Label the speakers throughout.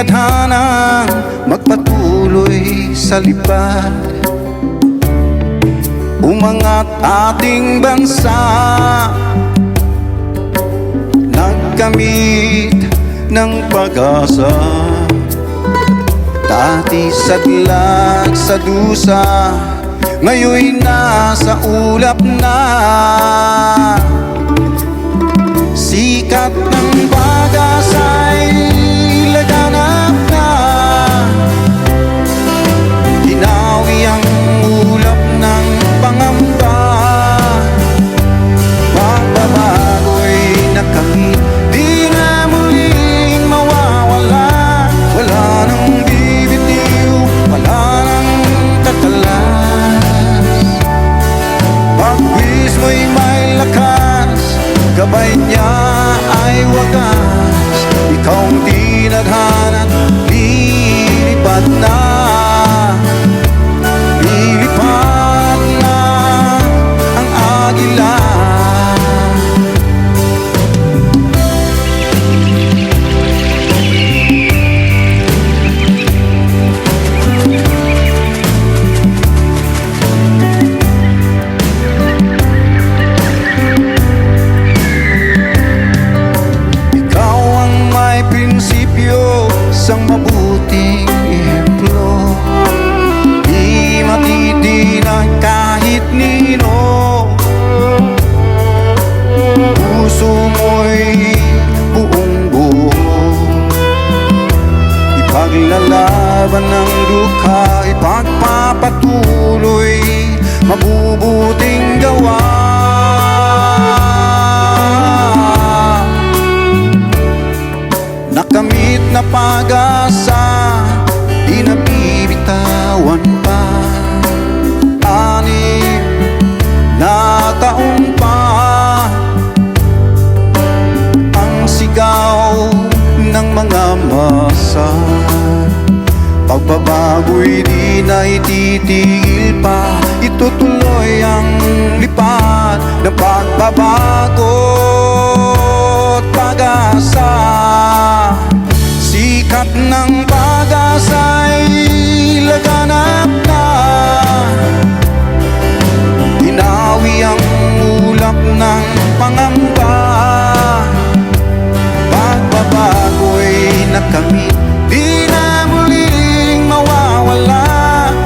Speaker 1: tinadhanang magpatuloy sa lipad, umangat ating bansa, nagkamit ng pag-asa. Dati sadlag sa dusa, ngayon nasa ulap na. Sikat ng pag-asa'y laganap na, hinawi ang ulap ng pangamba. Pagbabago'y nakamit, di na muling mawawala. Wala nang bibitiw, wala nang tatalas. Pagwis mo'y may lakas, gabay niya ay wagas. Ikaw ang tinadhana't lilipad na, lilipad na ang agila. Isang mabuting ehemplo, di matitinag kahit nino. Puso mo'y buong buo, ipaglalaban ng dukha, ipagpapatuloy mabubuting gawa. Nakamit na pag-asa, di nabibitawan pa. Anim na taon pa, ang sigaw ng mga masa. Pagbabago'y di na ititigil pa, itutuloy ang lipad ng pagbabago at pag-asa. Sikat ng pag-asa'y laganap na, hinawi ang ulap ng pangamba. Pagbabago'y nakamit, di na muling mawawala.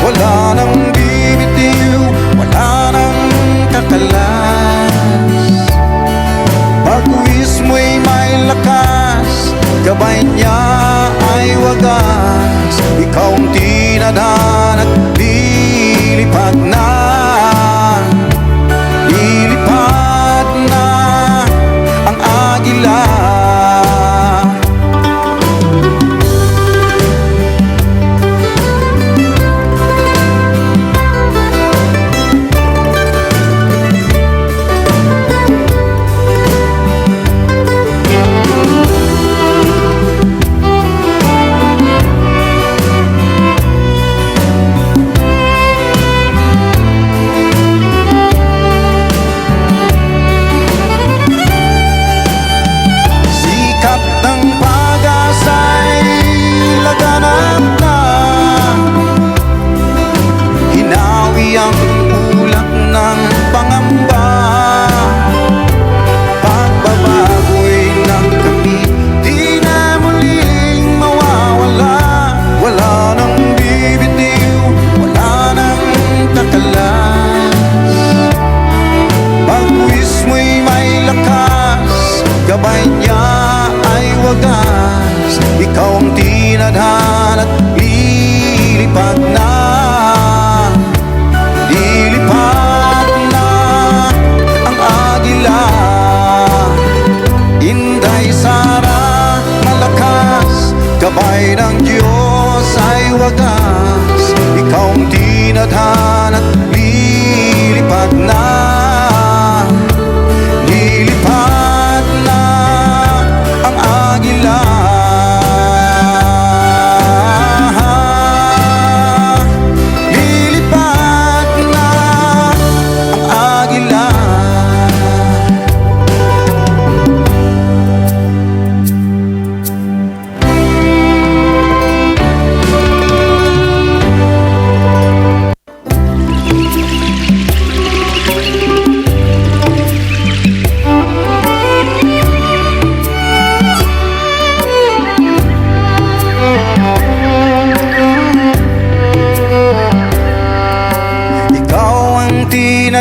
Speaker 1: Wala nang bibitiw, wala nang kakalas. Pagwis mo'y may lakas, gabay niya ay wagas. Ikaw ang tinadhana't lilipad na, lilipad na ang agila. Gabay niya ay wagas, ikaw ang tinadhana't lilipad na, lilipad na ang agila. Inday Sara malakas, gabay ng Diyos ay wagas. Ikaw ang tinadhana't lilipad na, lilipad na ang agila. Lilipad na ang agila.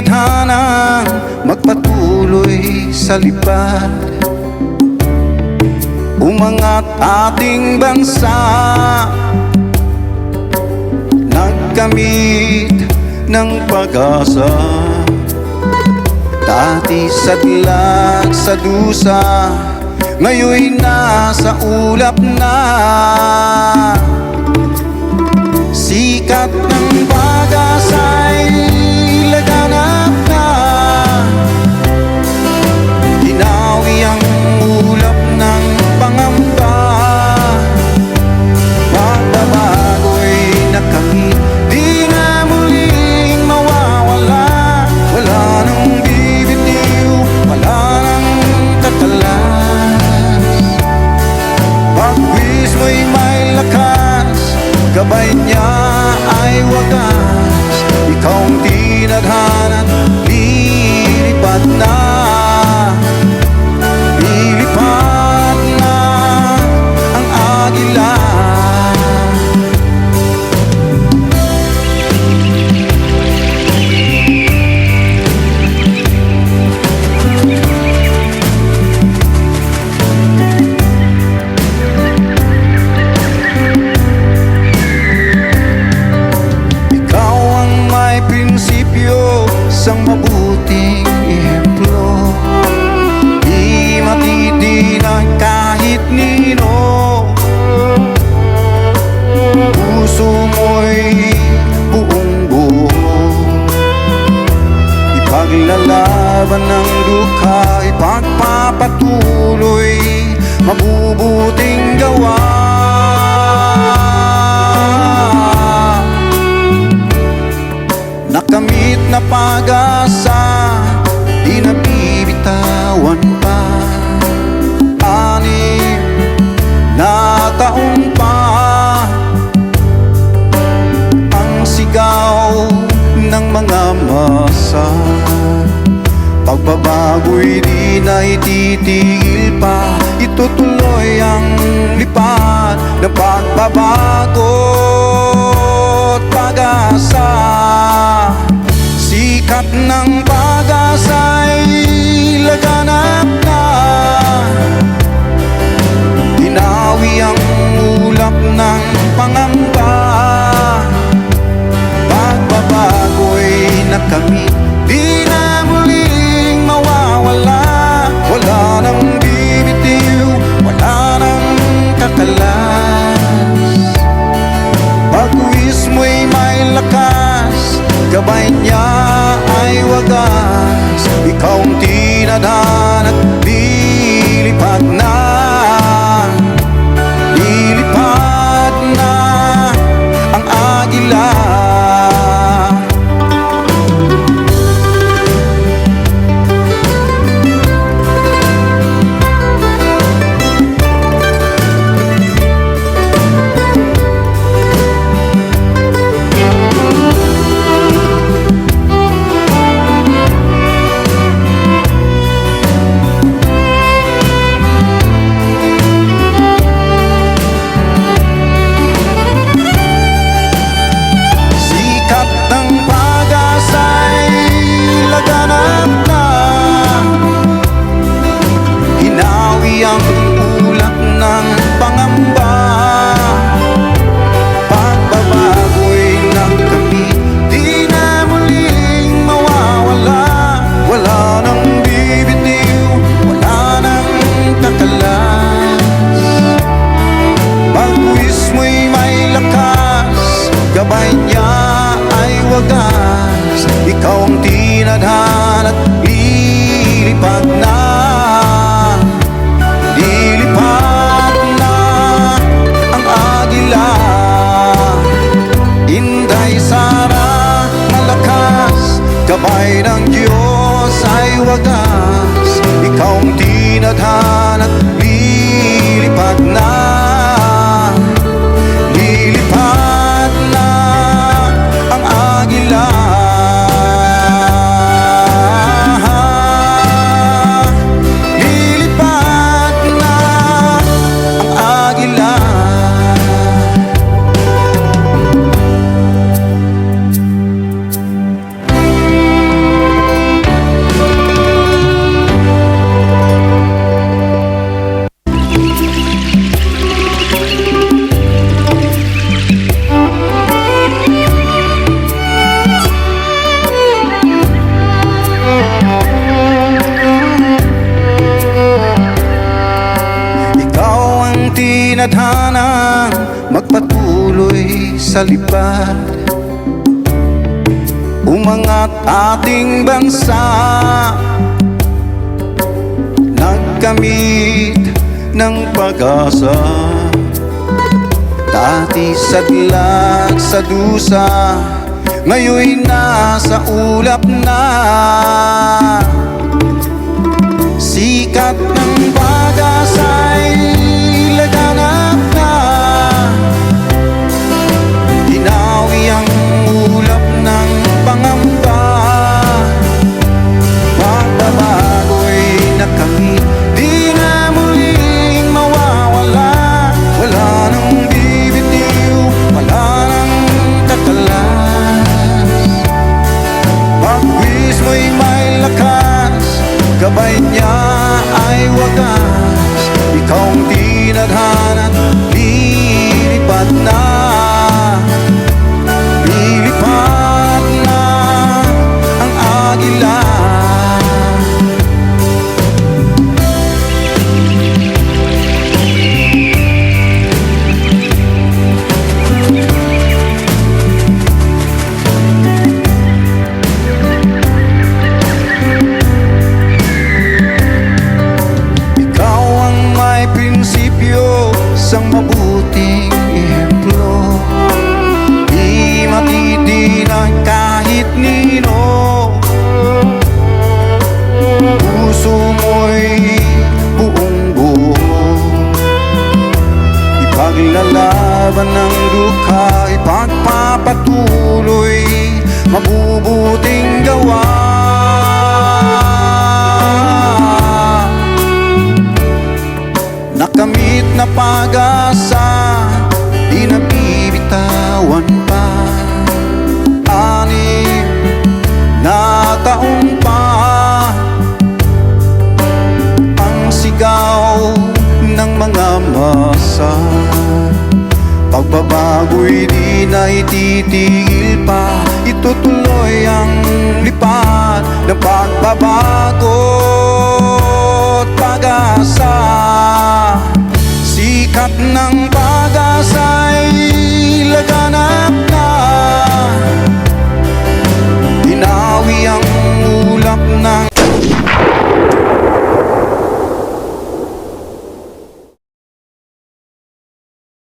Speaker 1: tinadhanang magpatuloy sa lipad. Umangat ating bansa, nagkamit ng pag-asa. Dati sadlag sa dusa, ngayon'y nasa ulap na. Sikat ng pag-asa'y laganap na. Ginawi ang ulap ng pangamba. Pagbabago'y nakamit, di na muling mawawala. Wala nang bibitiw, wala nang tatalas. Pagwis mo'y may lakas, gabay niya ay wagas. Ikaw ang tinadhana, lilipad na. Lilipad na ang agila. Isang mabuting ehemplo, di matitinag kahit nino. Puso mo'y buong buo, ipaglalaban ng dukha, ipagpapatuloy mabubuting gawa. Nakamit na pag-asa, di nabibitawan pa. 6 na taon pa, ang sigaw ng mga masa. Pagbabago'y di na ititigil pa, itutuloy ang lipad ng pagbabago at pag-asa. Sikat ng pag-asa'y laganap na. Dinawi ang ulap ng pangamba. Pagbabago'y nakamit, di na muling mawawala. Wala nang bibitiw, wala nang kakalas. Pagwis mo'y may lakas, gabay niya ay wagas. Ikaw ang tinadhana, lilipad na. Lilipad na ang agila. Gabay niya ay wagas. Ikaw ang tinadhana, lilipad na. Lilipad na ang agila. Inday Sara, malakas, gabay ng Diyos ay wagas. Ikaw ang tinadhana, lilipad na. Lilipad na ang agila. tinadhanang magpatuloy sa lipad. Umangat ating bansa, nagkamit ng pag-asa. Dati sadlag sa dusa, ngayon'y nasa ulap na. Sikat ng pag-asa'y laganap na. Dinawi ang ulap ng pangamba. Pagbabago'y nakamit, di na muling mawawala. Wala nang bibitiw, wala nang tatalas. Pagwis mo'y may lakas, gabay niya ay wagas. Ikaw ang tinadhana't lilipat na. Lilipat na ang agila. Isang mabuting ehemplo, di matitinan kahit nino. Puso mo'y buong buo, ipaglalaban ng dukha, ipagpapatuloy mabubuting gawa. Nakamit na pag-asa, di nabibitawan pa. Anim na taon pa ang sigaw ng mga masa. Pagbabago'y di na ititigil pa, itutuloy ang lipad ng pagbabago't pag-asa. Sikat ng pag-asa'y laganap